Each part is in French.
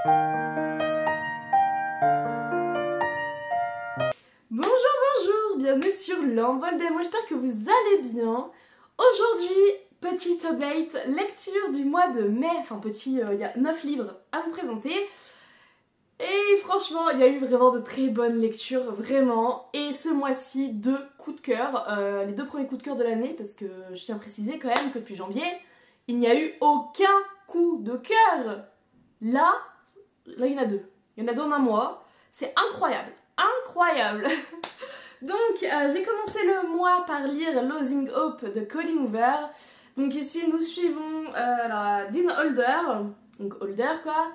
Bonjour, bonjour, bienvenue sur l'envol des mots, j'espère que vous allez bien. Aujourd'hui, petite update, lecture du mois de mai, enfin petit, il y a 9 livres à vous présenter. Et franchement, il y a eu vraiment de très bonnes lectures, vraiment. Et ce mois-ci, 2 coups de cœur, les 2 premiers coups de cœur de l'année, parce que je tiens à préciser quand même que depuis janvier, il n'y a eu aucun coup de cœur. Là, il y en a 2. Il y en a 2 en un mois, c'est incroyable. Incroyable. Donc j'ai commencé le mois par lire Losing Hope de Colleen Hoover. Donc ici nous suivons Dean Holder, donc Holder quoi.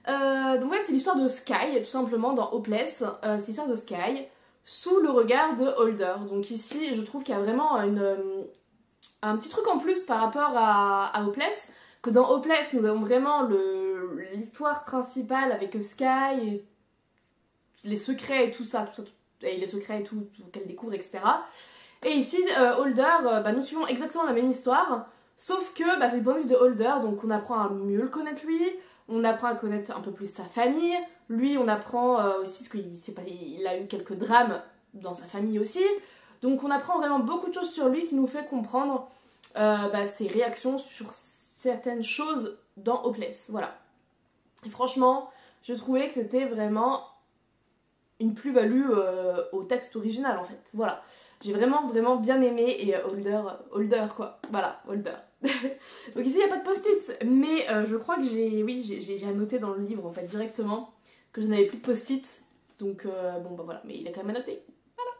Donc en fait c'est l'histoire de Sky tout simplement dans Hopeless. C'est l'histoire de Sky sous le regard de Holder. Donc ici je trouve qu'il y a vraiment un petit truc en plus par rapport à Hopeless. Que dans Hopeless nous avons vraiment l'histoire principale avec Sky et les secrets et tout ça, et les secrets et tout qu'elle découvre, etc. Et ici, Holder, nous suivons exactement la même histoire, sauf que c'est le point de vue de Holder, donc on apprend à mieux le connaître lui, on apprend à connaître un peu plus sa famille, lui on apprend aussi, parce qu'il a eu quelques drames dans sa famille aussi, donc on apprend vraiment beaucoup de choses sur lui qui nous fait comprendre ses réactions sur certaines choses dans Hopeless, voilà. Et franchement, je trouvais que c'était vraiment une plus-value au texte original en fait, voilà. J'ai vraiment bien aimé et Holder quoi, voilà, Holder. Donc ici il n'y a pas de post-it, mais je crois que j'ai annoté dans le livre en fait directement que je n'avais plus de post-it, donc voilà, mais il a quand même annoté, voilà.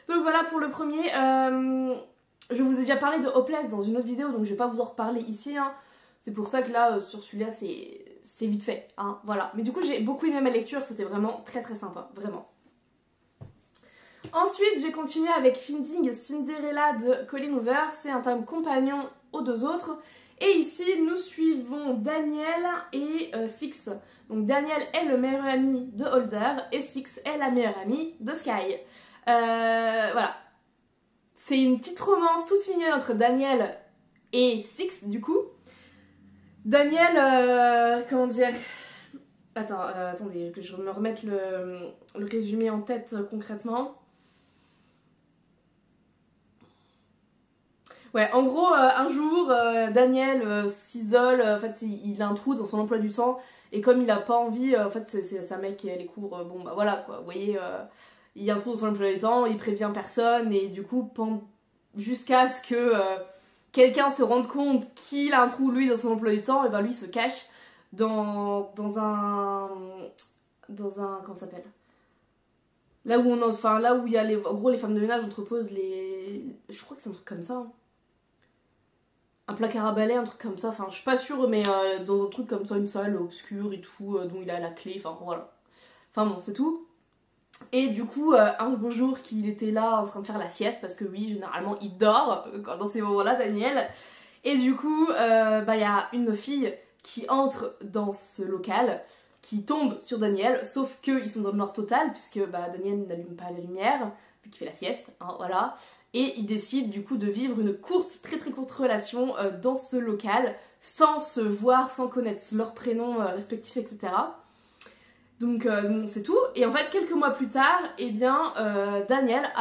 Donc voilà pour le premier, je vous ai déjà parlé de Hopeless dans une autre vidéo, donc je vais pas vous en reparler ici, hein. C'est pour ça que là, sur celui-là, c'est vite fait, hein, voilà. Mais du coup, j'ai beaucoup aimé ma lecture, c'était vraiment très sympa, vraiment. Ensuite, j'ai continué avec Finding Cinderella de Colleen Hoover. C'est un tome compagnon aux 2 autres. Et ici, nous suivons Daniel et Six. Donc Daniel est le meilleur ami de Holder et Six est la meilleure amie de Sky. Voilà. C'est une petite romance toute mignonne entre Daniel et Six, du coup. Daniel, comment dire... attendez, que je me remette le résumé en tête concrètement. Ouais, en gros, un jour, Daniel s'isole, en fait, il a un trou dans son emploi du temps, et comme il a pas envie, en fait, c'est sa mec qui a les cours, voilà, quoi, vous voyez, il y a un trou dans son emploi du temps, il prévient personne, et du coup, jusqu'à ce que quelqu'un se rende compte qu'il a un trou, lui, dans son emploi du temps, et lui, il se cache dans un... comment ça s'appelle? Là où là où il y a en gros, les femmes de ménage entreposent je crois que c'est un truc comme ça, hein. Un placard à balai, un truc comme ça, enfin je suis pas sûre, mais dans un truc comme ça, une salle obscure et tout, dont il a la clé, enfin voilà. Enfin bon, c'est tout. Et du coup, un beau jour qu'il était là en train de faire la sieste, parce que oui, généralement il dort dans ces moments-là, Daniel. Et du coup, y a une fille qui entre dans ce local, qui tombe sur Daniel, sauf qu'ils sont dans le noir total, puisque Daniel n'allume pas la lumière, vu qu'il fait la sieste, hein, voilà. Et ils décident du coup de vivre une très courte relation dans ce local, sans se voir, sans connaître leurs prénoms respectifs, etc. Donc c'est tout. Et en fait, quelques mois plus tard, Daniel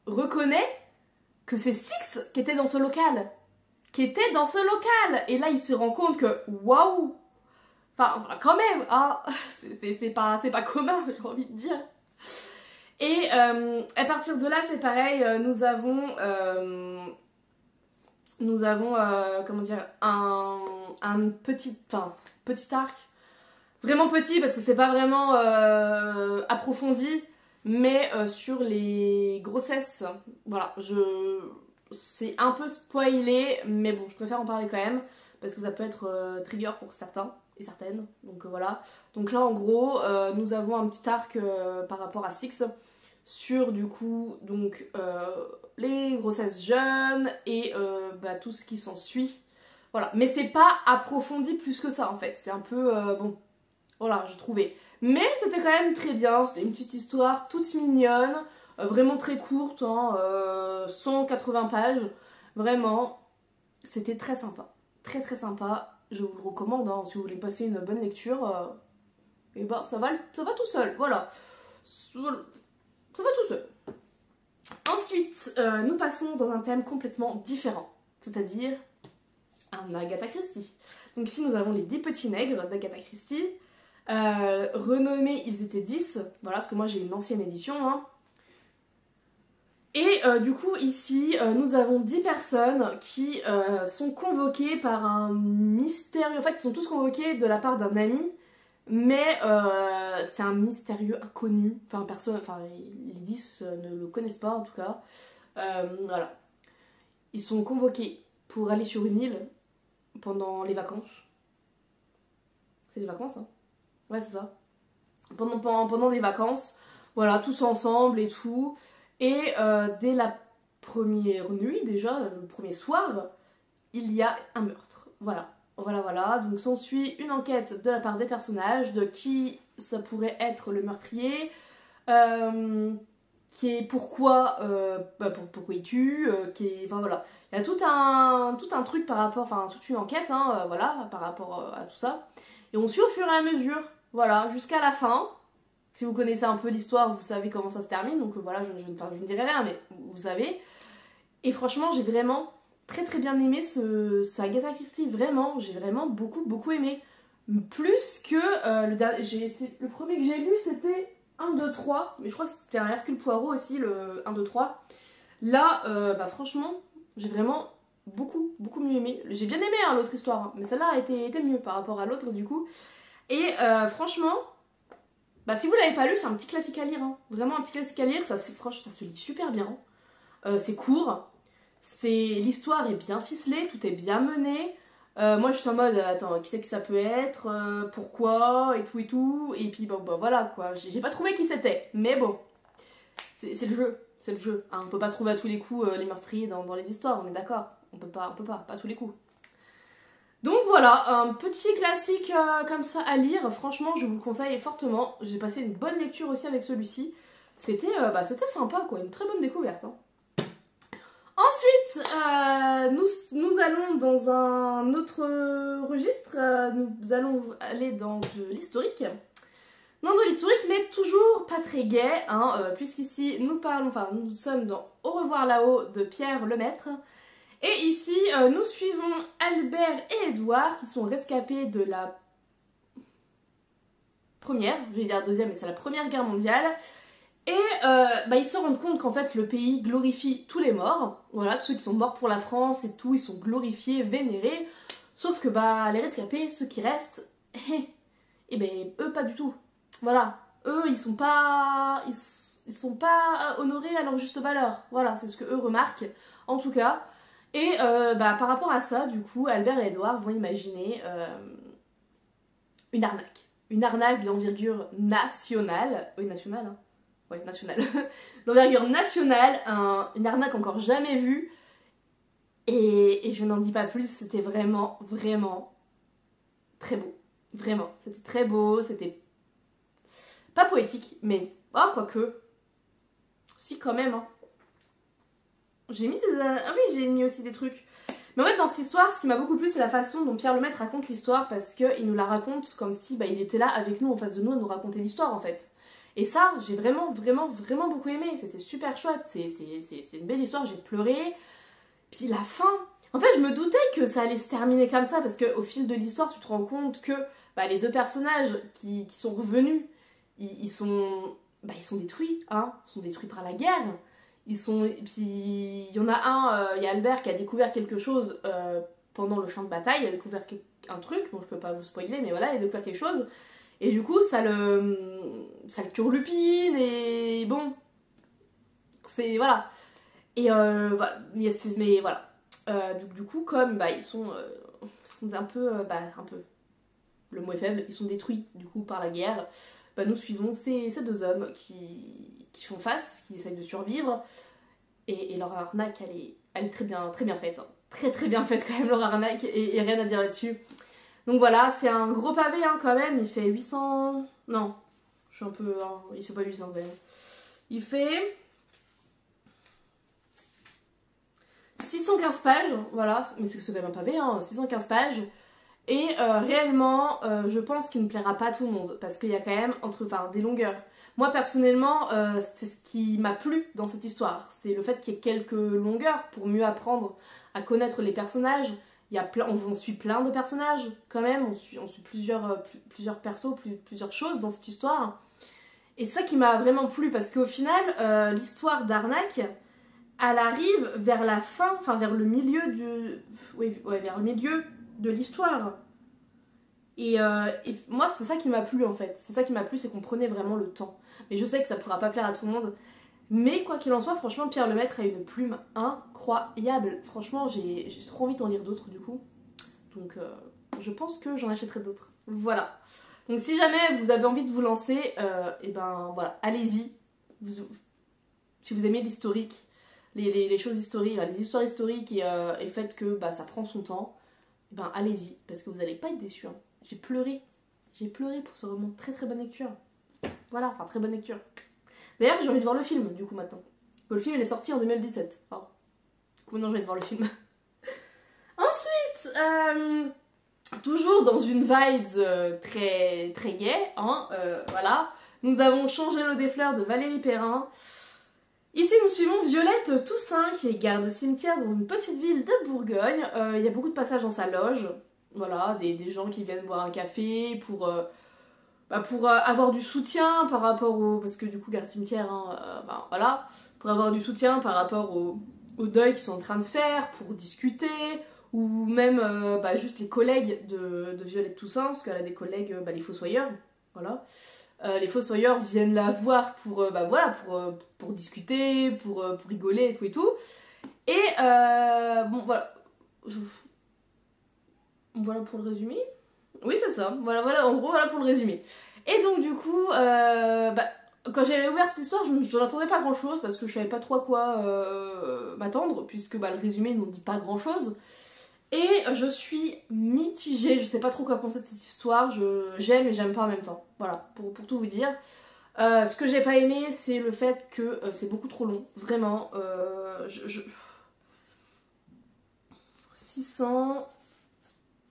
reconnaît que c'est Six qui était dans ce local. Et là, il se rend compte que, waouh, enfin, quand même, hein, c'est pas commun, j'ai envie de dire. Et à partir de là, c'est pareil, nous avons comment dire, un petit arc, vraiment petit parce que c'est pas vraiment approfondi, mais sur les grossesses, voilà, c'est un peu spoilé, mais bon, je préfère en parler quand même, parce que ça peut être trigger pour certains et certaines, donc voilà. Donc là, en gros, nous avons un petit arc par rapport à Six, sur du coup, donc, les grossesses jeunes et tout ce qui s'ensuit. Voilà, mais c'est pas approfondi plus que ça en fait, c'est un peu, bon, voilà, j'ai trouvé. Mais c'était quand même très bien, c'était une petite histoire toute mignonne, vraiment très courte, hein, 180 pages, vraiment, c'était très sympa, très sympa. je vous le recommande, hein, si vous voulez passer une bonne lecture, et bah ça va tout seul, voilà. Ça va tout seul. Ensuite, nous passons dans un thème complètement différent, c'est-à-dire un Agatha Christie. Donc ici nous avons les 10 petits nègres d'Agatha Christie, renommés ils étaient 10, voilà, parce que moi j'ai une ancienne édition, hein. Et du coup ici nous avons 10 personnes qui sont convoquées par un mystérieux, en fait ils sont tous convoqués de la part d'un ami, mais c'est un mystérieux inconnu, enfin les 10 ne le connaissent pas en tout cas, voilà. Ils sont convoqués pour aller sur une île pendant les vacances. C'est les vacances, hein? Ouais, c'est ça. Pendant des vacances, voilà, tous ensemble et tout. Et dès la première nuit, déjà, le premier soir, il y a un meurtre. Voilà, voilà. Donc s'ensuit une enquête de la part des personnages, de qui ça pourrait être le meurtrier, qui est pourquoi il tue, enfin voilà. Il y a tout un truc par rapport, enfin toute une enquête, hein, voilà, par rapport à tout ça. Et on suit au fur et à mesure, voilà, jusqu'à la fin. Si vous connaissez un peu l'histoire, vous savez comment ça se termine, donc voilà, je ne dirai rien, mais vous savez. Et franchement, j'ai vraiment très bien aimé ce Agatha Christie, vraiment, j'ai vraiment beaucoup aimé. Plus que le premier que j'ai lu, c'était 1, 2, 3, mais je crois que c'était un Hercule Poirot aussi, le 1, 2, 3. Là, franchement, j'ai vraiment beaucoup mieux aimé. J'ai bien aimé hein, l'autre histoire, hein, mais celle-là a été mieux par rapport à l'autre du coup. Et franchement, si vous l'avez pas lu, c'est un petit classique à lire, hein. Vraiment un petit classique à lire, franchement, ça se lit super bien. C'est court, l'histoire est bien ficelée, tout est bien mené. Moi je suis en mode, attends, qui c'est que ça peut être, pourquoi, et tout, et puis bon, voilà quoi, j'ai pas trouvé qui c'était, mais bon, c'est le jeu, hein. On peut pas trouver à tous les coups les meurtriers dans les histoires, on est d'accord, on peut pas à tous les coups. Donc voilà, un petit classique comme ça à lire, franchement je vous le conseille fortement, j'ai passé une bonne lecture aussi avec celui-ci, c'était sympa quoi, une très bonne découverte, hein. Ensuite, nous allons dans un autre registre, nous allons aller dans de l'historique. Dans de l'historique, mais toujours pas très gai, hein, puisqu'ici nous sommes dans Au revoir là-haut de Pierre Lemaitre. Et ici, nous suivons Albert et Édouard qui sont rescapés de la première, je vais dire la deuxième, mais c'est la Première Guerre mondiale. Et ils se rendent compte qu'en fait le pays glorifie tous les morts, voilà, tous ceux qui sont morts pour la France et tout, ils sont glorifiés, vénérés, sauf que les rescapés, ceux qui restent, eux pas du tout, voilà, eux ils sont pas honorés à leur juste valeur, voilà, c'est ce que eux remarquent, en tout cas, et par rapport à ça, du coup, Albert et Édouard vont imaginer une arnaque d'envergure nationale, oui nationale, hein. Ouais, nationale. D'envergure nationale, une arnaque encore jamais vue. Et je n'en dis pas plus, c'était vraiment très beau. Vraiment, c'était très beau, c'était pas poétique, mais quoique. Si, quand même. Hein. J'ai mis j'ai mis aussi des trucs. Mais en fait, dans cette histoire, ce qui m'a beaucoup plu, c'est la façon dont Pierre Lemaitre raconte l'histoire, parce qu'il nous la raconte comme si il était là avec nous, en face de nous, à nous raconter l'histoire en fait. Et ça, j'ai vraiment beaucoup aimé. C'était super chouette. C'est une belle histoire, j'ai pleuré. Puis la fin. En fait, je me doutais que ça allait se terminer comme ça parce qu'au fil de l'histoire, tu te rends compte que les deux personnages qui sont revenus, ils sont détruits. Hein. Ils sont détruits par la guerre. Puis il y en a un, il y a Albert qui a découvert quelque chose pendant le champ de bataille. Il a découvert un truc. Bon, je peux pas vous spoiler, mais voilà, il a découvert quelque chose. Et du coup, ça le turlupine et bon, c'est voilà. Et voilà, mais voilà. Du coup, comme ils sont un peu, le mot est faible, ils sont détruits du coup par la guerre. Nous suivons ces deux hommes qui font face, qui essayent de survivre. Et leur arnaque, elle est très bien faite. Hein. Très bien faite quand même leur arnaque et rien à dire là-dessus. Donc voilà, c'est un gros pavé hein, quand même, il fait 800... Non, je suis un peu... Hein, il fait pas 800 quand même. Il fait... 615 pages, voilà, mais c'est quand même un pavé, hein, 615 pages. Et réellement, je pense qu'il ne plaira pas à tout le monde parce qu'il y a quand même des longueurs. Moi personnellement, c'est ce qui m'a plu dans cette histoire. C'est le fait qu'il y ait quelques longueurs pour mieux apprendre à connaître les personnages. On suit plein de personnages quand même, on suit plusieurs persos, plusieurs choses dans cette histoire. Et c'est ça qui m'a vraiment plu parce qu'au final, l'histoire d'Arnak, elle arrive vers la fin, enfin vers le milieu vers le milieu de l'histoire. Et moi, c'est ça qui m'a plu en fait. C'est ça qui m'a plu, c'est qu'on prenait vraiment le temps. Mais je sais que ça pourra pas plaire à tout le monde. Mais quoi qu'il en soit, franchement, Pierre Lemaitre a une plume incroyable. Franchement, j'ai trop envie d'en lire d'autres du coup. Donc je pense que j'en achèterai d'autres. Voilà. Donc si jamais vous avez envie de vous lancer, et ben voilà, allez-y. Si vous aimez l'historique, les choses historiques, les histoires historiques et le fait que ça prend son temps, et ben allez-y, parce que vous n'allez pas être déçus. Hein. J'ai pleuré pour ce roman. Très très bonne lecture. Voilà, enfin très bonne lecture. D'ailleurs, j'ai envie de voir le film du coup maintenant. Le film il est sorti en 2017. Enfin, du coup maintenant j'ai envie de voir le film. Ensuite, toujours dans une vibes très très gay, hein, voilà. Nous avons Changé l'eau des fleurs de Valérie Perrin. Ici, nous suivons Violette Toussaint, qui est garde cimetière dans une petite ville de Bourgogne. Il y a beaucoup de passages dans sa loge. Voilà, des gens qui viennent boire un café pour avoir du soutien par rapport au... Parce que du coup, garde cimetière, hein, voilà. Pour avoir du soutien par rapport au deuil qu'ils sont en train de faire, pour discuter, ou même juste les collègues de Violette Toussaint, parce qu'elle a des collègues, les fossoyeurs, voilà. Les fossoyeurs viennent la voir pour discuter, pour rigoler et tout. Et bon voilà. Voilà pour le résumé. Oui c'est ça, voilà, en gros voilà pour le résumé. Et donc du coup, quand j'ai ouvert cette histoire, je n'attendais pas grand chose parce que je savais pas trop à quoi m'attendre, puisque le résumé ne nous dit pas grand chose. Et je suis mitigée, je sais pas trop quoi penser de cette histoire, j'aime et j'aime pas en même temps. Voilà, pour tout vous dire. Ce que j'ai pas aimé, c'est le fait que c'est beaucoup trop long, vraiment.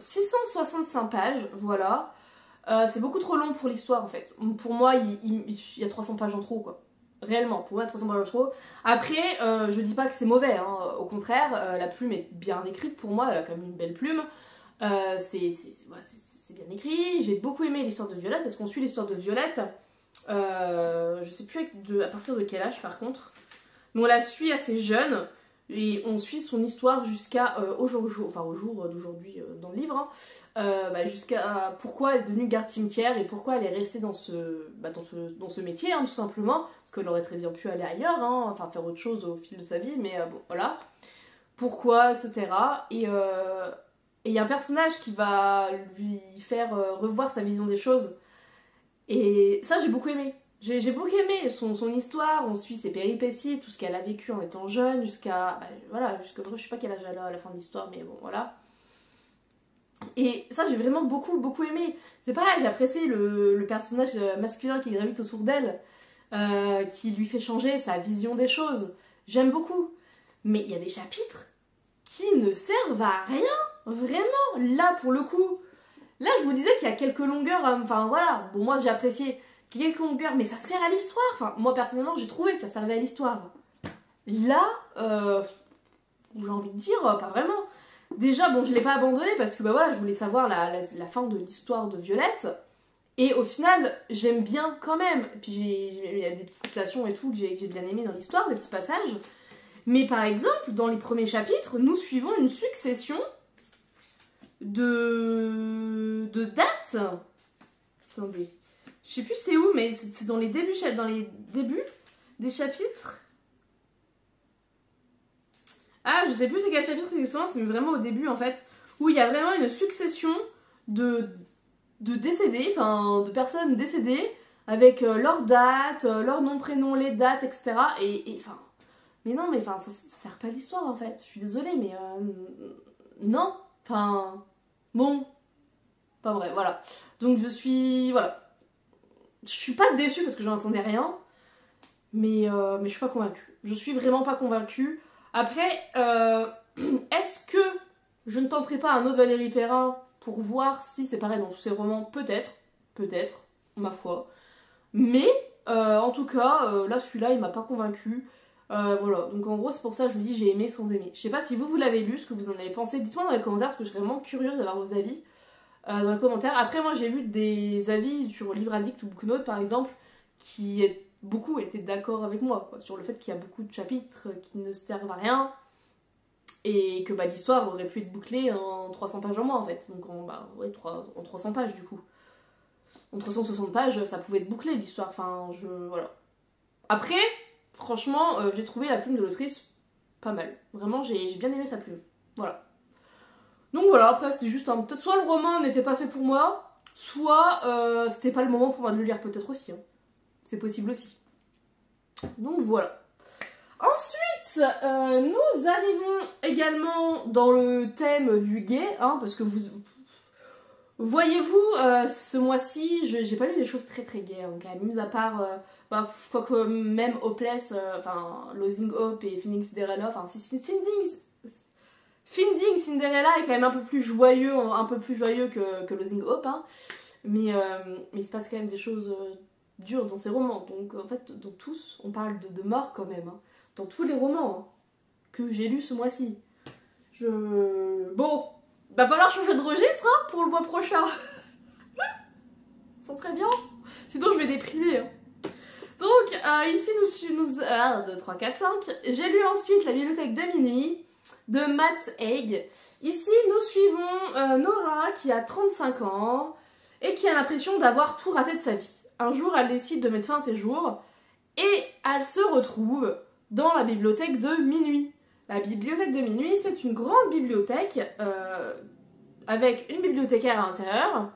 665 pages, voilà. C'est beaucoup trop long pour l'histoire en fait. Pour moi, il y a 300 pages en trop quoi. Réellement, pour moi, 300 pages en trop. Après, je dis pas que c'est mauvais, hein. Au contraire, la plume est bien écrite pour moi, elle a quand même une belle plume. C'est bien écrit. J'ai beaucoup aimé l'histoire de Violette parce qu'on suit l'histoire de Violette. Je sais plus à partir de quel âge par contre. Mais on la suit assez jeune. Et on suit son histoire jusqu'à au jour d'aujourd'hui dans le livre, hein, jusqu'à pourquoi elle est devenue garde cimetière et pourquoi elle est restée dans ce métier, hein, tout simplement, parce qu'elle aurait très bien pu aller ailleurs, hein, enfin faire autre chose au fil de sa vie, mais bon voilà, pourquoi, etc. Et il y a un personnage qui va lui faire revoir sa vision des choses, et ça j'ai beaucoup aimé. J'ai beaucoup aimé son histoire, on suit ses péripéties, tout ce qu'elle a vécu en étant jeune, jusqu'à... je sais pas quel âge elle a à la fin de l'histoire, mais bon, voilà. Et ça, j'ai vraiment beaucoup aimé. C'est pareil, j'ai apprécié le personnage masculin qui gravite autour d'elle, qui lui fait changer sa vision des choses. J'aime beaucoup. Mais il y a des chapitres qui ne servent à rien, vraiment. Là, pour le coup, là, je vous disais qu'il y a quelques longueurs, enfin voilà, bon, moi j'ai apprécié quelques longueurs, mais ça sert à l'histoire. Enfin, moi personnellement, j'ai trouvé que ça servait à l'histoire. Là, j'ai envie de dire, pas vraiment. Déjà, bon, je l'ai pas abandonné parce que je voulais savoir la fin de l'histoire de Violette. Et au final, j'aime bien quand même. Puis il y a des petites citations et tout que j'ai bien aimé dans l'histoire, des petits passages. Mais par exemple, dans les premiers chapitres, nous suivons une succession de dates. Attendez. Je sais plus c'est où, mais c'est dans les débuts des chapitres. Ah, je sais plus c'est quel chapitre exactement, c'est vraiment au début en fait, où il y a vraiment une succession de décédés, enfin de personnes décédées, avec leur date, leur nom, prénom, les dates, etc. Et enfin, mais non, mais enfin, ça sert pas à l'histoire en fait, je suis désolée, mais non, enfin, bon, enfin bref, voilà. Donc je suis pas déçue parce que j'en attendais rien, mais je suis pas convaincue. Je suis vraiment pas convaincue. Après, est-ce que je ne tenterai pas un autre Valérie Perrin? pour voir si c'est pareil dans tous ses romans, peut-être, ma foi. Mais en tout cas, là celui-là il m'a pas convaincue. Voilà, donc en gros c'est pour ça que je vous dis j'ai aimé sans aimer. Je sais pas si vous l'avez lu, ce que vous en avez pensé, dites-moi dans les commentaires parce que je suis vraiment curieuse d'avoir vos avis dans les commentaires. Après moi j'ai vu des avis sur Livre Addict ou Booknote par exemple qui beaucoup étaient d'accord avec moi quoi, sur le fait qu'il y a beaucoup de chapitres qui ne servent à rien et que bah, l'histoire aurait pu être bouclée en 300 pages en moins en fait, donc en 300 pages du coup. En 360 pages ça pouvait être bouclé l'histoire, enfin voilà. Après, franchement, j'ai trouvé la plume de l'autrice pas mal. Vraiment, j'ai bien aimé sa plume. Voilà. Donc voilà, après c'était juste un... Peut-être soit le roman n'était pas fait pour moi, soit c'était pas le moment pour moi de le lire, peut-être aussi. Hein. C'est possible aussi. Donc voilà. Ensuite, nous arrivons également dans le thème du gay, hein, parce que voyez-vous, ce mois-ci, j'ai pas lu des choses très très gays, hein, quand même, mis à part, quoique même Hopeless, enfin, Losing Hope et Finding Cinderella, enfin, Finding Cinderella est quand même un peu plus joyeux que Losing Hope, hein, mais il se passe quand même des choses dures dans ces romans, donc en fait, dans tous, on parle de mort quand même, hein, dans tous les romans hein, que j'ai lus ce mois-ci. Bon, va falloir changer de registre hein, pour le mois prochain. Ça serait bien. Sinon je vais déprimer. Hein. Donc ici nous 1, 2, 3, 4, 5. J'ai lu ensuite La bibliothèque de minuit de Matt Haig. Ici nous suivons Nora qui a 35 ans et qui a l'impression d'avoir tout raté de sa vie. Un jour elle décide de mettre fin à ses jours et elle se retrouve dans la bibliothèque de minuit. La bibliothèque de minuit, c'est une grande bibliothèque avec une bibliothécaire à l'intérieur.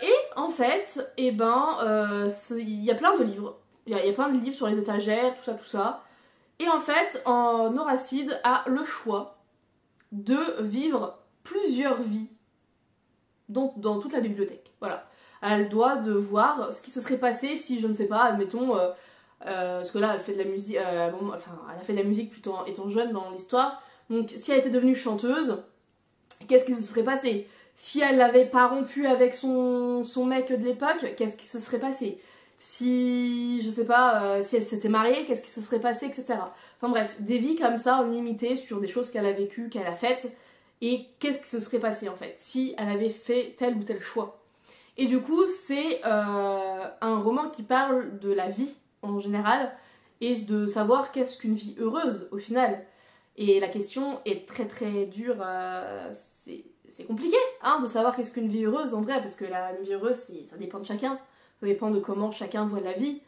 Et en fait, il y a plein de livres. Il y a plein de livres sur les étagères, tout ça. Et en fait, Noracide a le choix de vivre plusieurs vies dans toute la bibliothèque. Voilà. Elle doit de voir ce qui se serait passé si, je ne sais pas, admettons... parce que là elle fait de la musique, elle a fait de la musique plutôt étant jeune dans l'histoire, donc si elle était devenue chanteuse, qu'est-ce qui se serait passé? Si elle n'avait pas rompu avec son mec de l'époque, qu'est-ce qui se serait passé? Si, je sais pas, si elle s'était mariée, qu'est-ce qui se serait passé, etc. Enfin bref, des vies comme ça, limitées sur des choses qu'elle a vécues, qu'elle a faites, et qu'est-ce qui se serait passé en fait, si elle avait fait tel ou tel choix. Et du coup, c'est un roman qui parle de la vie en général, et de savoir qu'est-ce qu'une vie heureuse au final. Et la question est très très dure, c'est compliqué hein, de savoir qu'est-ce qu'une vie heureuse en vrai, parce que une vie heureuse ça dépend de chacun, ça dépend de comment chacun voit la vie.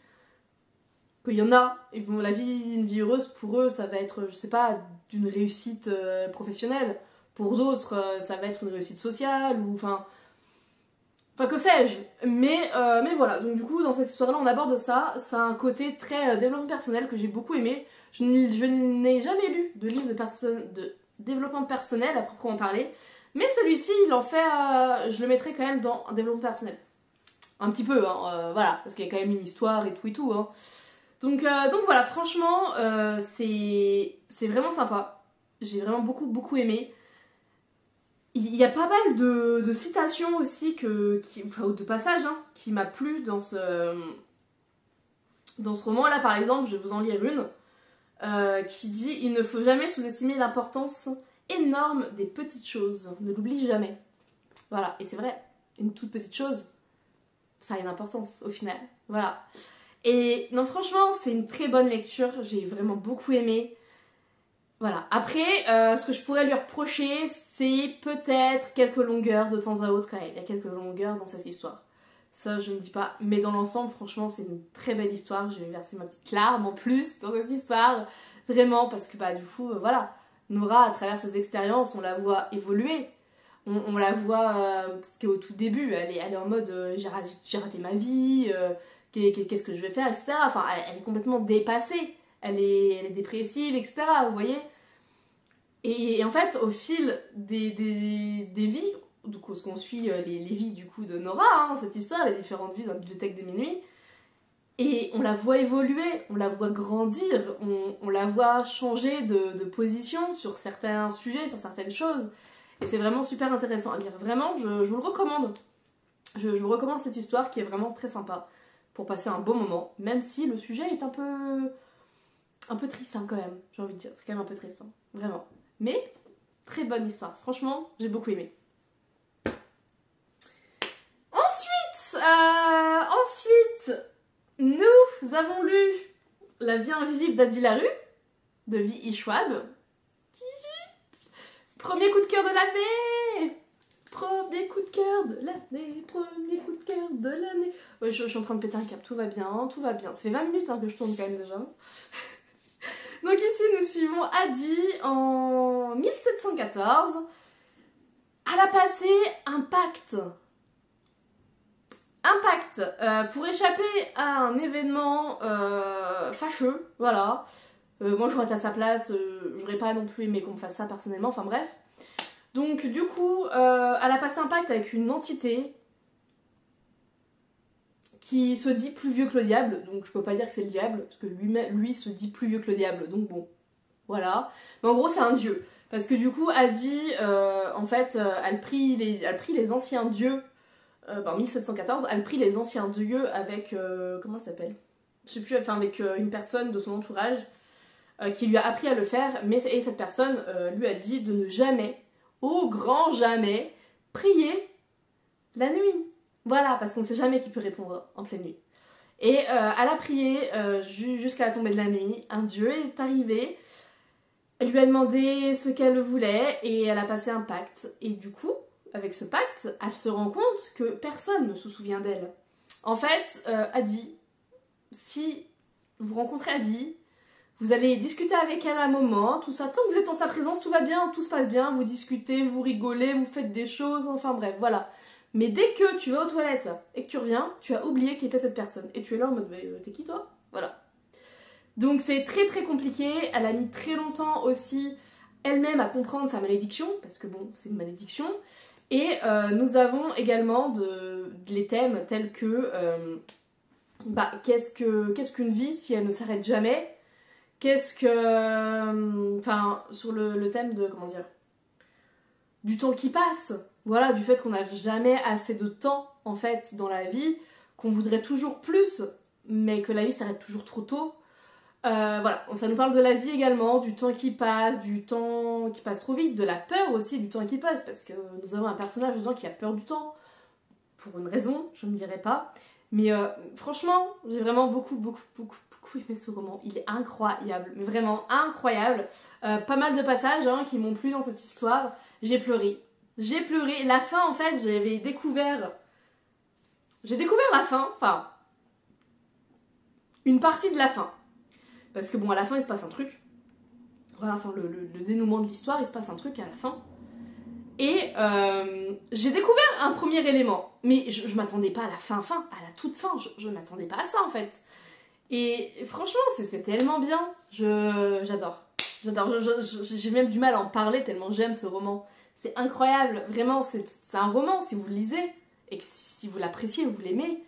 Qu'il y en a, une vie heureuse pour eux ça va être, je sais pas, d'une réussite professionnelle, pour d'autres ça va être une réussite sociale, ou enfin que sais-je, mais voilà, donc du coup dans cette histoire-là on aborde ça, ça a un côté très développement personnel que j'ai beaucoup aimé. Je n'ai jamais lu de livre de développement personnel à proprement parler, mais celui-ci il en fait, je le mettrai quand même dans un développement personnel. Un petit peu, hein, voilà, parce qu'il y a quand même une histoire et tout, hein. Donc voilà, franchement, c'est vraiment sympa, j'ai vraiment beaucoup aimé. Il y a pas mal de citations aussi, ou de passages, hein, qui m'a plu dans ce roman. Là, par exemple, je vais vous en lire une, qui dit « Il ne faut jamais sous-estimer l'importance énorme des petites choses. Ne l'oublie jamais. » Voilà, et c'est vrai, une toute petite chose, ça a une importance au final. Voilà. Et non, franchement, c'est une très bonne lecture, j'ai vraiment beaucoup aimé. Voilà, après, ce que je pourrais lui reprocher, c'est peut-être quelques longueurs de temps à autre quand même. Il y a quelques longueurs dans cette histoire. Ça, je ne dis pas. Mais dans l'ensemble, franchement, c'est une très belle histoire. Je vais verser ma petite larme en plus dans cette histoire. Vraiment, parce que du coup, voilà. Nora, à travers ses expériences, on la voit évoluer. On la voit, parce qu'au tout début, elle est en mode j'ai raté ma vie, qu'est-ce que je vais faire, etc. Enfin, elle est complètement dépassée. Elle est dépressive, etc. Vous voyez? Et en fait, au fil des vies, du coup, ce qu'on suit les vies du coup de Nora, hein, cette histoire, les différentes vies dans la bibliothèque de minuit, et on la voit évoluer, on la voit grandir, on la voit changer de position sur certains sujets, sur certaines choses. Et c'est vraiment super intéressant à lire. Vraiment, je vous le recommande. Je vous recommande cette histoire qui est vraiment très sympa pour passer un beau moment, même si le sujet est un peu triste hein, quand même, j'ai envie de dire. C'est quand même un peu triste, hein, vraiment. Mais très bonne histoire. Franchement, j'ai beaucoup aimé. Ensuite, nous avons lu La vie invisible d'Adi Larue de V.E. Schwab. Premier coup de cœur de l'année. Premier coup de cœur de l'année. Premier coup de cœur de l'année. Ouais, je suis en train de péter un câble, tout va bien, tout va bien. Ça fait 20 minutes hein, que je tourne quand même déjà. Donc ici nous suivons Adi en 1714. Elle a passé un pacte. Un pacte pour échapper à un événement fâcheux, voilà. Moi j'aurais été à sa place, j'aurais pas non plus aimé qu'on me fasse ça personnellement, enfin bref. Donc du coup, elle a passé un pacte avec une entité qui se dit plus vieux que le diable, donc je peux pas dire que c'est le diable, parce que lui se dit plus vieux que le diable, donc bon, voilà. Mais en gros c'est un dieu, parce que du coup Adi, en fait, elle prie les anciens dieux. En 1714, elle prie les anciens dieux avec, comment ça s'appelle? Je sais plus, enfin avec une personne de son entourage qui lui a appris à le faire, et cette personne lui a dit de ne jamais, au grand jamais, prier la nuit. Voilà, parce qu'on ne sait jamais qui peut répondre en pleine nuit. Et elle a prié jusqu'à la tombée de la nuit, un dieu est arrivé, elle lui a demandé ce qu'elle voulait, et elle a passé un pacte, et du coup, avec ce pacte, elle se rend compte que personne ne se souvient d'elle. En fait, Adi, si vous rencontrez Adi, vous allez discuter avec elle un moment, tout ça, tant que vous êtes en sa présence, tout va bien, tout se passe bien, vous discutez, vous rigolez, vous faites des choses, enfin bref, voilà. Mais dès que tu vas aux toilettes et que tu reviens, tu as oublié qui était cette personne. Et tu es là en mode, t'es qui toi? Voilà. Donc c'est très très compliqué, elle a mis très longtemps aussi elle-même à comprendre sa malédiction, parce que bon, c'est une malédiction. Et nous avons également les thèmes tels que qu'est-ce qu'une vie si elle ne s'arrête jamais? Qu'est-ce que... Enfin, sur le thème de, comment dire, du temps qui passe. Voilà, du fait qu'on n'a jamais assez de temps, en fait, dans la vie, qu'on voudrait toujours plus, mais que la vie s'arrête toujours trop tôt. Voilà, ça nous parle de la vie également, du temps qui passe, du temps qui passe trop vite, de la peur aussi du temps qui passe, parce que nous avons un personnage dedans qui a peur du temps, pour une raison, je ne dirais pas. Mais franchement, j'ai vraiment beaucoup aimé ce roman, il est incroyable, mais vraiment incroyable. Pas mal de passages hein, qui m'ont plu dans cette histoire, j'ai pleuré. La fin en fait, j'ai découvert la fin, enfin, une partie de la fin. Parce que bon, à la fin, il se passe un truc. Voilà, enfin, le dénouement de l'histoire, il se passe un truc à la fin. Et j'ai découvert un premier élément. Mais je m'attendais pas à la fin, à la toute fin. Je m'attendais pas à ça, en fait. Et franchement, c'est tellement bien. J'adore. J'adore. J'ai même du mal à en parler tellement j'aime ce roman. C'est incroyable. Vraiment, c'est un roman, si vous le lisez. Et que si vous l'appréciez, vous l'aimez.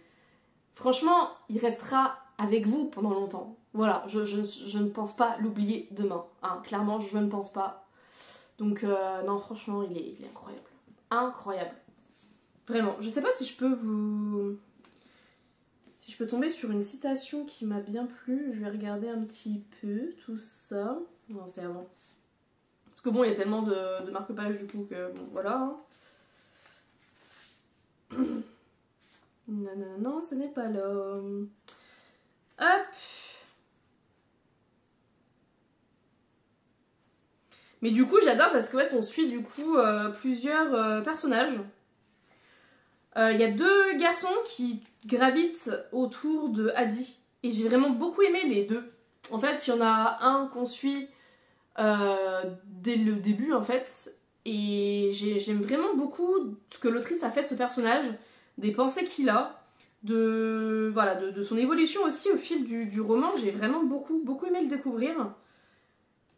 Franchement, il restera avec vous pendant longtemps. Voilà, je ne pense pas l'oublier demain. Hein. Clairement, je ne pense pas. Donc, non, franchement, il est incroyable. Incroyable. Vraiment, je sais pas si je peux vous... Si je peux tomber sur une citation qui m'a bien plu. Je vais regarder un petit peu tout ça. Non, c'est avant. Parce que bon, il y a tellement de marque-pages du coup que... Bon, voilà. Non, ce n'est pas là. Hop. Mais du coup, j'adore parce qu'en fait, on suit du coup plusieurs personnages. Il y a deux garçons qui gravitent autour de Adi. Et j'ai vraiment beaucoup aimé les deux. En fait, il y en a un qu'on suit dès le début, en fait. Et j'aime vraiment beaucoup ce que l'autrice a fait de ce personnage, des pensées qu'il a, de son évolution aussi au fil du roman. J'ai vraiment beaucoup aimé le découvrir.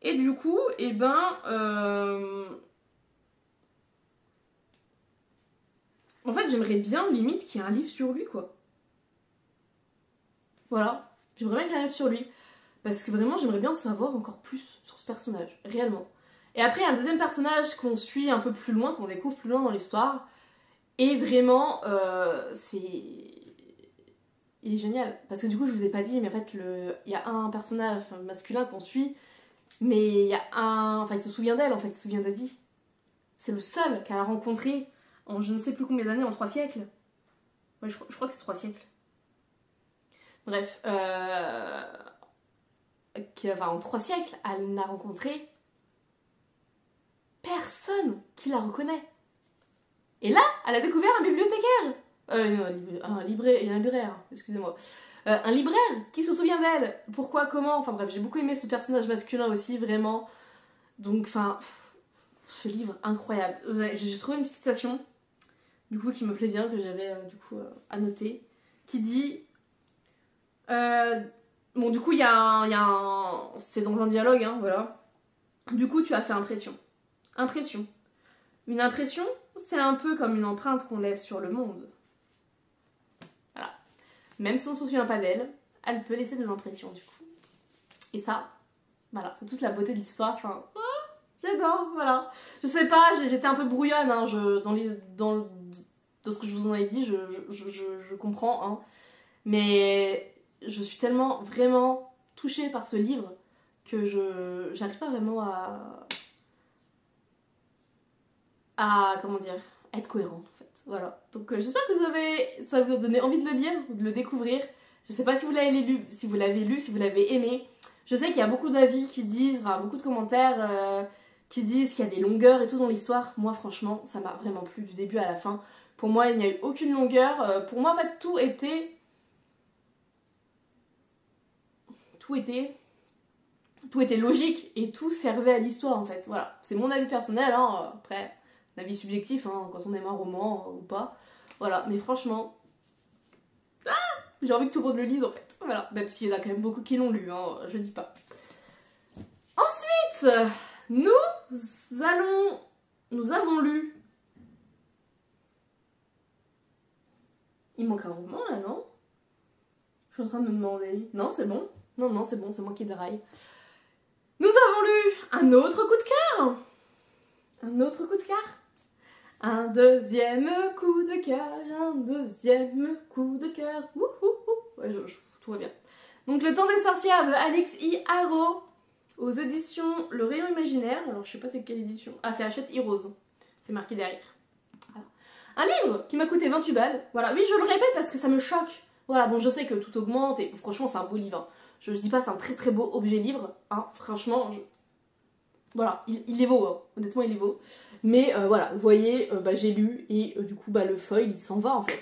Et du coup, eh ben... En fait, j'aimerais bien, limite, qu'il y ait un livre sur lui, quoi. Voilà. J'aimerais bien qu'il y ait un livre sur lui. Parce que vraiment, j'aimerais bien en savoir encore plus sur ce personnage, réellement. Et après, il y a un deuxième personnage qu'on suit un peu plus loin, qu'on découvre plus loin dans l'histoire. Et vraiment, il est génial. Parce que du coup, je vous ai pas dit, mais en fait, il y a un personnage masculin qu'on suit, mais il y a un... Enfin, il se souvient d'elle, en fait, il se souvient d'Adi. C'est le seul qu'elle a rencontré en je ne sais plus combien d'années, en 3 siècles. Ouais, je crois que c'est 3 siècles. Bref, enfin, en 3 siècles, elle n'a rencontré personne qui la reconnaît. Et là, elle a découvert un bibliothécaire. Un libraire, excusez-moi. Un libraire qui se souvient d'elle. Pourquoi, comment, enfin bref, j'ai beaucoup aimé ce personnage masculin aussi, vraiment. Donc, enfin, ce livre incroyable. J'ai trouvé une citation, du coup, qui me plaît bien, que j'avais, du coup, annotée, qui dit... bon, du coup, il y a un... C'est dans un dialogue, hein, voilà. Du coup, tu as fait impression. Impression. Une impression, c'est un peu comme une empreinte qu'on laisse sur le monde. Voilà. Même si on ne se souvient pas d'elle, elle peut laisser des impressions, du coup. Et ça, voilà, c'est toute la beauté de l'histoire. Enfin, oh, j'adore, voilà. Je sais pas, j'étais un peu brouillonne, hein, dans ce que je vous en ai dit, je comprends, hein. Mais je suis tellement, vraiment touchée par ce livre que j'arrive pas vraiment comment dire, être cohérente en fait. Voilà. Donc j'espère que ça vous a donné envie de le lire ou de le découvrir. Je sais pas si vous l'avez lu, si vous l'avez aimé. Je sais qu'il y a beaucoup d'avis qui disent, enfin beaucoup de commentaires qui disent qu'il y a des longueurs et tout dans l'histoire. Moi franchement, ça m'a vraiment plu du début à la fin. Pour moi, il n'y a eu aucune longueur. Pour moi, en fait, tout était logique et tout servait à l'histoire en fait. Voilà. C'est mon avis personnel, hein. Après... avis subjectif, hein, quand on aime un roman ou pas. Voilà, mais franchement, j'ai envie que tout le monde le lise en fait. Voilà, même s'il y en a quand même beaucoup qui l'ont lu, hein, je dis pas. Ensuite, nous avons lu... Il manque un roman là, non? Je suis en train de me demander... Non, c'est bon? Non, c'est bon, c'est moi qui déraille. Nous avons lu un autre coup de cœur. Un autre coup de cœur. Un deuxième coup de cœur, un deuxième coup de cœur. Ouais, tout va bien. Donc Le Temps des sorcières de Alexis Harreau aux éditions Le Rayon Imaginaire. Alors je sais pas c'est quelle édition. Ah, c'est Hachette Heroes. C'est marqué derrière. Voilà. Un livre qui m'a coûté 28 balles. Voilà, oui, je le répète parce que ça me choque. Voilà, bon, je sais que tout augmente et franchement, c'est un beau livre. Hein. Je dis pas, c'est un très très beau objet livre. Hein. Franchement, voilà, il est beau. Hein. Honnêtement, il est beau. Mais voilà, vous voyez, j'ai lu et du coup le foil il s'en va en fait.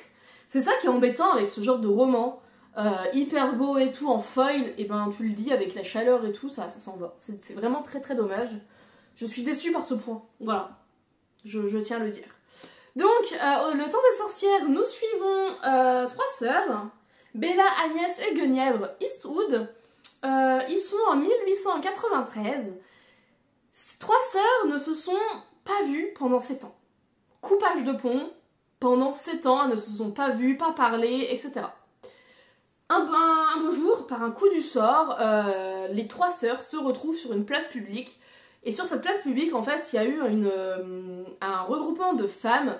C'est ça qui est embêtant avec ce genre de roman, hyper beau et tout en foil, et ben tu le lis avec la chaleur et tout, ça s'en va. C'est vraiment très très dommage. Je suis déçue par ce point, voilà, je tiens à le dire. Donc, Le Temps des sorcières, nous suivons 3 sœurs, Bella, Agnès et Guenièvre Eastwood. Ils sont en 1893. Ces 3 sœurs ne se sont pas vues pendant 7 ans. Coupage de pont, pendant 7 ans, elles ne se sont pas vues, pas parlé, etc. Un beau jour, par un coup du sort, les 3 sœurs se retrouvent sur une place publique. Et sur cette place publique, en fait, il y a eu un regroupement de femmes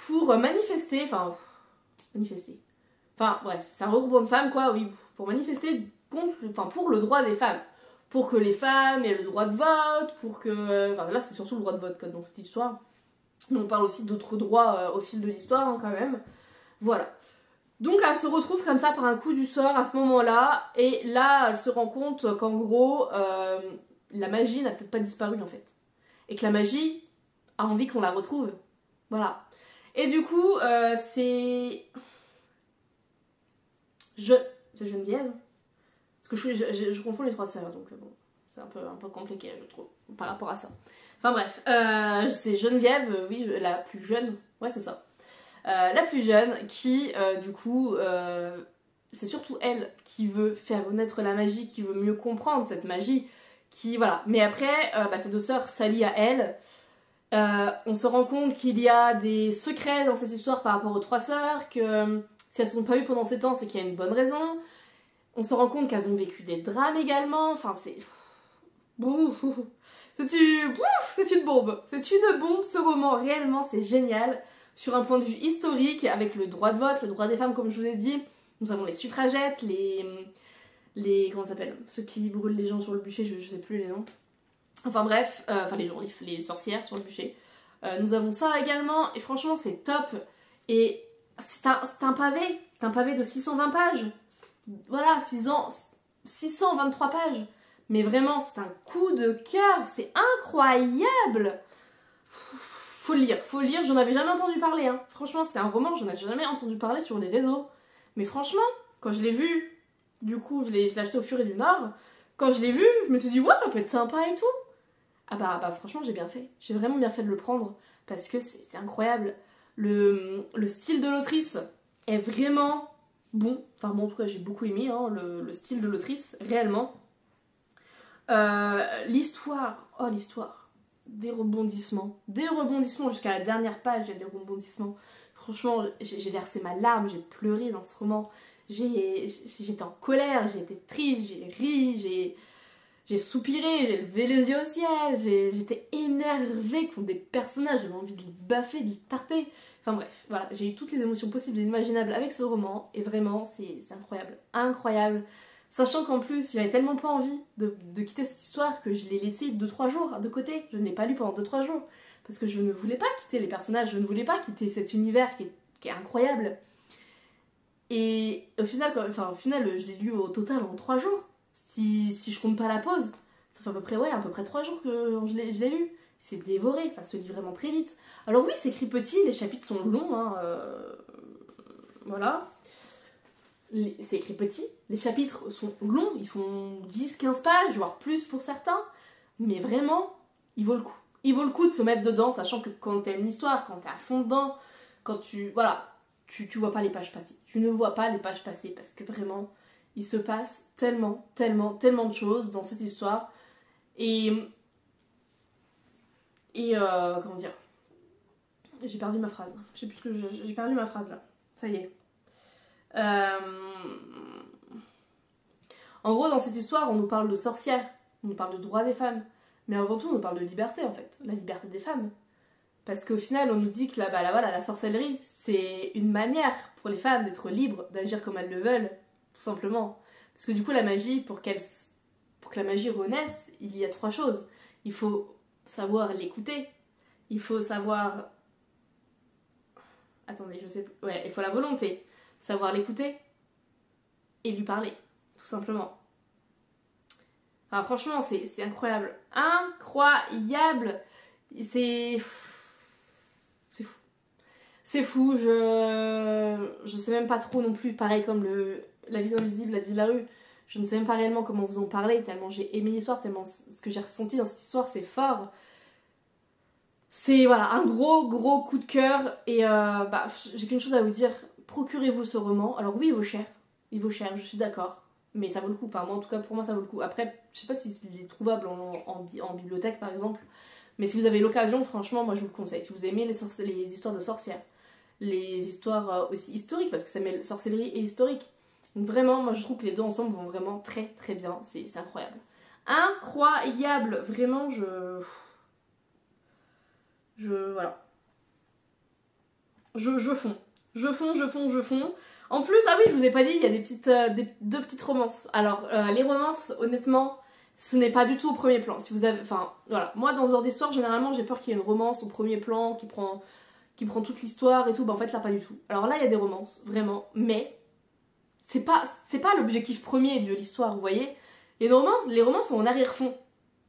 pour manifester, enfin bref, c'est un regroupement de femmes, quoi, oui, pour manifester pour le droit des femmes. Pour que les femmes aient le droit de vote, pour que... Enfin là c'est surtout le droit de vote dans cette histoire. Mais on parle aussi d'autres droits au fil de l'histoire hein, quand même. Voilà. Donc elle se retrouve comme ça par un coup du sort à ce moment-là. Et là elle se rend compte qu'en gros la magie n'a peut-être pas disparu en fait. Et que la magie a envie qu'on la retrouve. Voilà. Et du coup c'est Geneviève. Parce que je confonds les 3 sœurs, donc bon, c'est un peu compliqué, je trouve, par rapport à ça. Enfin bref, c'est Geneviève, oui, la plus jeune, ouais c'est ça. La plus jeune qui, du coup, c'est surtout elle qui veut faire connaître la magie, qui veut mieux comprendre cette magie, qui, voilà. Mais après, ces 2 sœurs s'allient à elle. On se rend compte qu'il y a des secrets dans cette histoire par rapport aux 3 sœurs, que si elles ne se sont pas vues pendant 7 ans, c'est qu'il y a une bonne raison. On se rend compte qu'elles ont vécu des drames également, enfin c'est... C'est une bombe. C'est une bombe ce roman, réellement c'est génial. Sur un point de vue historique, avec le droit de vote, le droit des femmes comme je vous ai dit, nous avons les suffragettes, comment ça s'appelle, ceux qui brûlent les gens sur le bûcher, je sais plus les noms. Enfin bref, les sorcières sur le bûcher. Nous avons ça également, et franchement c'est top. Et c'est un pavé de 620 pages. Voilà, 623 pages. Mais vraiment, c'est un coup de cœur, c'est incroyable. Faut le lire, j'en avais jamais entendu parler. Hein. Franchement, c'est un roman, j'en ai jamais entendu parler sur les réseaux. Mais franchement, quand je l'ai vu, du coup, je l'ai acheté au Furet du Nord. Quand je l'ai vu, je me suis dit, ouais, ça peut être sympa et tout. Ah bah franchement, j'ai bien fait. J'ai vraiment bien fait de le prendre. Parce que c'est incroyable. Le style de l'autrice est vraiment bon. Enfin, moi, en tout cas, j'ai beaucoup aimé hein, le style de l'autrice, réellement. L'histoire, oh l'histoire. Des rebondissements jusqu'à la dernière page, il y a des rebondissements. Franchement, j'ai versé ma larme, j'ai pleuré dans ce roman. J'étais en colère, j'ai été triste, j'ai ri, j'ai soupiré, j'ai levé les yeux au ciel, j'étais énervée contre des personnages, j'avais envie de les baffer, de les tarter. Enfin bref, voilà, j'ai eu toutes les émotions possibles et inimaginables avec ce roman, et vraiment, c'est incroyable, incroyable. Sachant qu'en plus, j'avais tellement pas envie de quitter cette histoire que je l'ai laissé 2-3 jours de côté. Je ne l'ai pas lu pendant 2-3 jours. Parce que je ne voulais pas quitter les personnages, je ne voulais pas quitter cet univers qui est incroyable. Et au final, je l'ai lu au total en 3 jours. Si je compte pas la pause, ça fait à peu près 3 jours que je l'ai lu. C'est dévoré, ça se lit vraiment très vite. Alors oui, c'est écrit petit, les chapitres sont longs, hein, voilà. C'est écrit petit, les chapitres sont longs, ils font 10-15 pages, voire plus pour certains, mais vraiment, il vaut le coup. Il vaut le coup de se mettre dedans, sachant que quand t'as une histoire, quand t'es à fond dedans, quand tu vois pas les pages passer. Tu ne vois pas les pages passer, parce que vraiment, il se passe tellement de choses dans cette histoire, et comment dire, j'ai perdu ma phrase, je sais plus ce que j'ai perdu ma phrase là, ça y est. En gros, dans cette histoire, on nous parle de sorcières, on nous parle de droits des femmes, mais avant tout, on nous parle de liberté en fait, la liberté des femmes. Parce qu'au final, on nous dit que la sorcellerie, c'est une manière pour les femmes d'être libres, d'agir comme elles le veulent, tout simplement. Parce que du coup, la magie, pour que la magie renaisse, il y a 3 choses. Il faut savoir l'écouter, il faut savoir... Attendez, je sais plus... Ouais, il faut la volonté. Savoir l'écouter et lui parler, tout simplement. Enfin, franchement, c'est incroyable. Incroyable. C'est fou. C'est fou, je sais même pas trop non plus, pareil comme La vie invisible, La vie de la rue. Je ne sais même pas réellement comment vous en parler, tellement j'ai aimé l'histoire, tellement ce que j'ai ressenti dans cette histoire, c'est fort. C'est voilà, un gros coup de cœur. Et j'ai qu'une chose à vous dire. Procurez-vous ce roman. Alors oui, il vaut cher, je suis d'accord, mais ça vaut le coup. Enfin, moi en tout cas, pour moi, ça vaut le coup. Après, je sais pas s'il est trouvable en bibliothèque par exemple, mais si vous avez l'occasion, franchement, moi je vous le conseille. Si vous aimez les histoires de sorcières, les histoires aussi historiques, parce que ça mêle sorcellerie et historique. Donc vraiment, moi je trouve que les deux ensemble vont vraiment très bien. C'est incroyable. Incroyable, vraiment, voilà. Je fonds. En plus, ah oui, je vous ai pas dit, il y a deux petites romances. Alors, les romances, honnêtement, ce n'est pas du tout au premier plan. Si vous avez, enfin, voilà. Moi, dans ce genre d'histoire, généralement, j'ai peur qu'il y ait une romance au premier plan qui prend toute l'histoire et tout. Bah, en fait, là, pas du tout. Alors là, il y a des romances, vraiment. Mais, c'est pas l'objectif premier de l'histoire, vous voyez. Les romances sont en arrière-fond.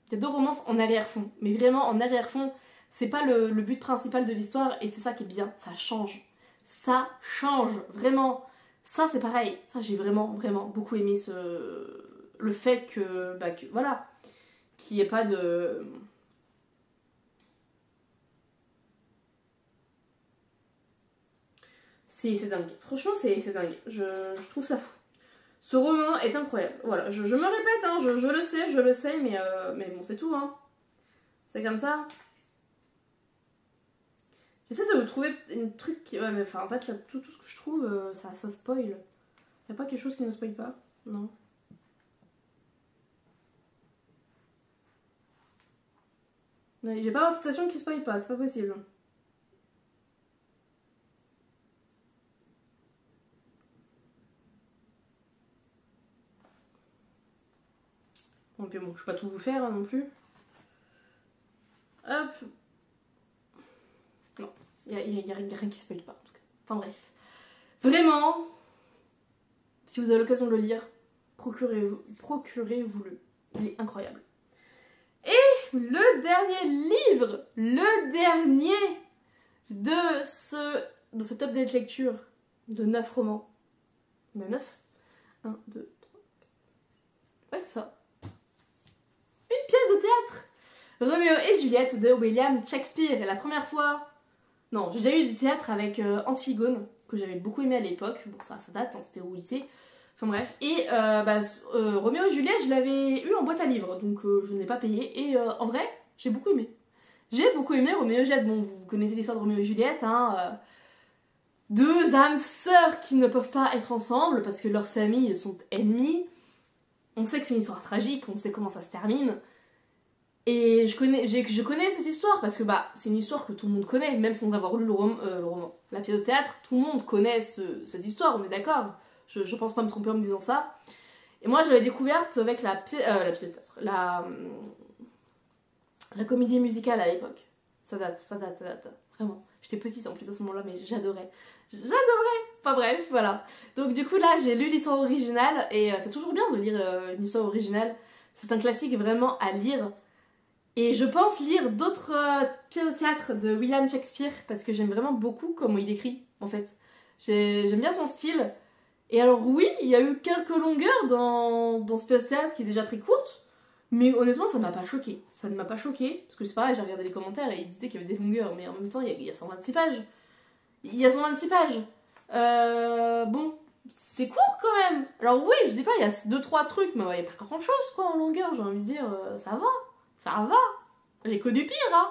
Il y a 2 romances en arrière-fond. Mais vraiment, en arrière-fond, c'est pas le but principal de l'histoire. Et c'est ça qui est bien. Ça change. Ça change, vraiment. Ça, c'est pareil. Ça, j'ai vraiment beaucoup aimé le fait que voilà, qu'il n'y ait pas de... C'est dingue. Franchement, c'est dingue. Je trouve ça fou. Ce roman est incroyable. Voilà, je me répète, hein, je le sais, mais bon, c'est tout, hein. C'est comme ça. J'essaie de trouver un truc qui... Ouais, mais enfin, en fait, là, tout ce que je trouve, ça spoil. Y a pas quelque chose qui ne spoil pas? Non. J'ai pas avoir citation qui spoil pas, c'est pas possible. Bon, puis bon, je vais pas tout vous faire hein, non plus. Hop. Non, y a rien qui spoil pas en tout cas. Enfin bref. Vraiment, si vous avez l'occasion de le lire, procurez-vous-le. Il est incroyable. Et le dernier livre, le dernier de cette update lecture de 9 romans. On a 9 1, 2, 3, 4, 5, 6. Ouais, c'est ça. Une pièce de théâtre. Roméo et Juliette de William Shakespeare. Et la première fois... Non, j'ai déjà eu du théâtre avec Antigone, que j'avais beaucoup aimé à l'époque. Bon, ça date, hein, c'était au lycée. Enfin bref. Et Roméo et Juliette, je l'avais eu en boîte à livres, donc je ne l'ai pas payé. Et en vrai, j'ai beaucoup aimé. J'ai beaucoup aimé Roméo et Juliette. Bon, vous connaissez l'histoire de Roméo et Juliette, hein. Deux âmes sœurs qui ne peuvent pas être ensemble parce que leurs familles sont ennemies. On sait que c'est une histoire tragique, on sait comment ça se termine. Et je connais cette histoire parce que bah c'est une histoire que tout le monde connaît, même sans avoir lu le roman. La pièce de théâtre, tout le monde connaît cette histoire, on est d'accord. Je pense pas me tromper en me disant ça. Et moi j'avais découverte avec la pièce de théâtre, la comédie musicale à l'époque. Ça date, vraiment. J'étais petite en plus à ce moment-là, mais j'adorais. Enfin bref, voilà. Donc du coup là j'ai lu l'histoire originale et c'est toujours bien de lire une histoire originale. C'est un classique vraiment à lire. Et je pense lire d'autres pièces de théâtre de William Shakespeare parce que j'aime vraiment beaucoup comment il écrit en fait. J'aime bien son style. Et alors oui, il y a eu quelques longueurs dans ce pièce de théâtre qui est déjà très courte. Mais honnêtement ça m'a pas choqué. Ça ne m'a pas choqué. Parce que c'est pareil, j'ai regardé les commentaires et ils disaient qu'il y avait des longueurs. Mais en même temps il y a 126 pages. Il y a 126 pages. Bon, c'est court quand même. Alors oui, je dis pas, il y a 2-3 trucs, mais il n'y a pas grand chose quoi en longueur. J'ai envie de dire, ça va. Ça va. J'ai connu pire, hein.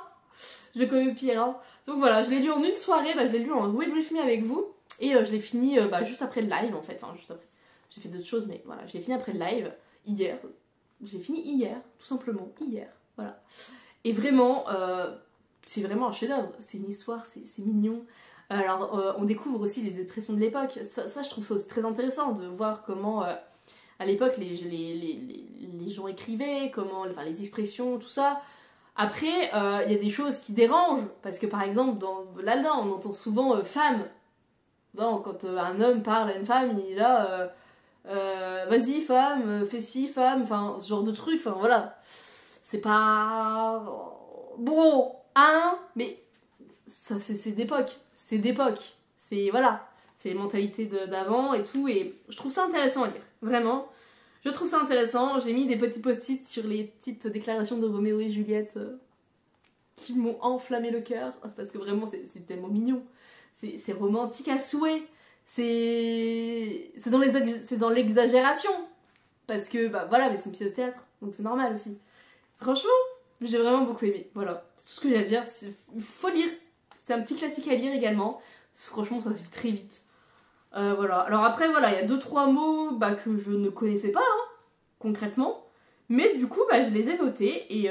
J'ai connu pire, hein. Donc voilà, je l'ai lu en une soirée, je l'ai lu en Read With Me avec vous. Et je l'ai fini juste après le live en fait. Enfin, juste après. J'ai fait d'autres choses, mais voilà, je l'ai fini après le live, hier. Je l'ai fini hier, tout simplement, hier. Voilà. Et vraiment, c'est vraiment un chef-d'œuvre. C'est une histoire, c'est mignon. Alors, on découvre aussi les expressions de l'époque. Ça, je trouve ça aussi très intéressant de voir comment... à l'époque, les gens écrivaient, comment, enfin, les expressions, tout ça. Après, il y a des choses qui dérangent, parce que par exemple, là-dedans, on entend souvent femme. Non, quand un homme parle à une femme, il est là, vas-y femme, fais ci femme, enfin, ce genre de truc, enfin voilà. C'est pas... Bon, hein, mais ça, c'est d'époque, c'est, voilà. C'est les mentalités d'avant et tout, et je trouve ça intéressant à lire, vraiment. Je trouve ça intéressant, j'ai mis des petits post-it sur les petites déclarations de Roméo et Juliette qui m'ont enflammé le cœur, parce que vraiment c'est tellement mignon, c'est romantique à souhait, c'est dans l'exagération, parce que bah voilà, mais c'est une pièce de théâtre, donc c'est normal aussi. Franchement, j'ai vraiment beaucoup aimé, voilà, c'est tout ce que j'ai à dire, il faut lire, c'est un petit classique à lire également, franchement ça se lit très vite. Voilà. Alors après, voilà, il y a 2-3 mots que je ne connaissais pas, hein, concrètement. Mais du coup, je les ai notés et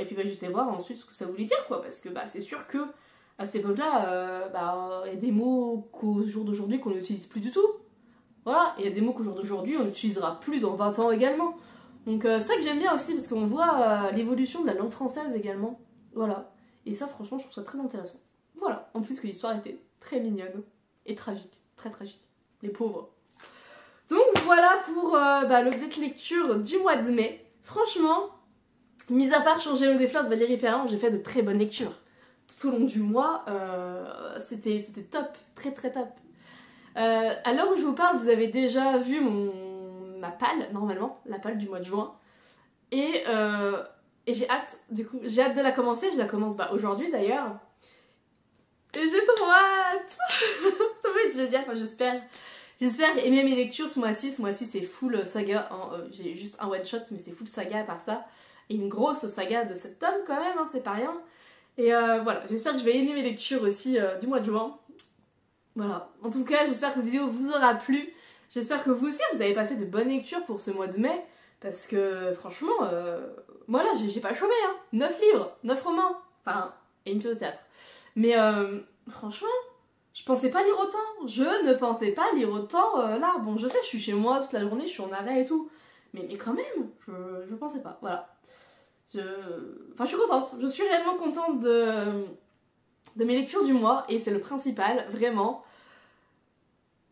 puis j'étais voir ensuite ce que ça voulait dire, quoi. Parce que c'est sûr que à cette époque-là, il y a des mots qu'au jour d'aujourd'hui qu'on n'utilise plus du tout. Voilà. Et il y a des mots qu'au jour d'aujourd'hui on n'utilisera plus dans 20 ans également. Donc c'est ça que j'aime bien aussi parce qu'on voit l'évolution de la langue française également. Voilà. Et ça, franchement, je trouve ça très intéressant. Voilà. En plus que l'histoire était très mignonne et tragique. Très tragique, les pauvres. Donc voilà pour l'update lecture du mois de mai. Franchement, mis à part changer le des fleurs de Valérie Perrin, j'ai fait de très bonnes lectures. Tout au long du mois, c'était top, très très top. À l'heure où je vous parle, vous avez déjà vu ma palle, normalement, la palle du mois de juin. Et j'ai hâte, du coup, j'ai hâte de la commencer. Je la commence aujourd'hui d'ailleurs. Et j'ai trop hâte. Ça va être génial, enfin, j'espère aimer mes lectures ce mois-ci. Ce mois-ci c'est full saga, hein. J'ai juste un one shot mais c'est full saga à part ça. Et une grosse saga de 7 tomes quand même, hein, c'est pas rien. Et voilà, j'espère que je vais aimer mes lectures aussi du mois de juin. Voilà, en tout cas j'espère que la vidéo vous aura plu. J'espère que vous aussi vous avez passé de bonnes lectures pour ce mois de mai. Parce que franchement, moi là j'ai pas chômé, hein. 9 livres, 9 romans, enfin, et une pièce de théâtre. Mais franchement, je pensais pas lire autant, je ne pensais pas lire autant là. Bon, je sais, je suis chez moi toute la journée, je suis en arrêt et tout. Mais quand même, je pensais pas, voilà. Enfin, je suis contente, je suis réellement contente de mes lectures du mois, et c'est le principal, vraiment.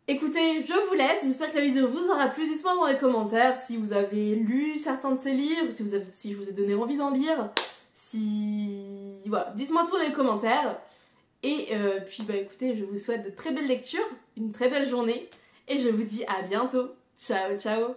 Écoutez, je vous laisse, j'espère que la vidéo vous aura plu. Dites-moi dans les commentaires si vous avez lu certains de ces livres, si je vous ai donné envie d'en lire, si... Voilà, dites-moi tout dans les commentaires. Et puis bah écoutez, je vous souhaite de très belles lectures, une très belle journée, et je vous dis à bientôt. Ciao, ciao!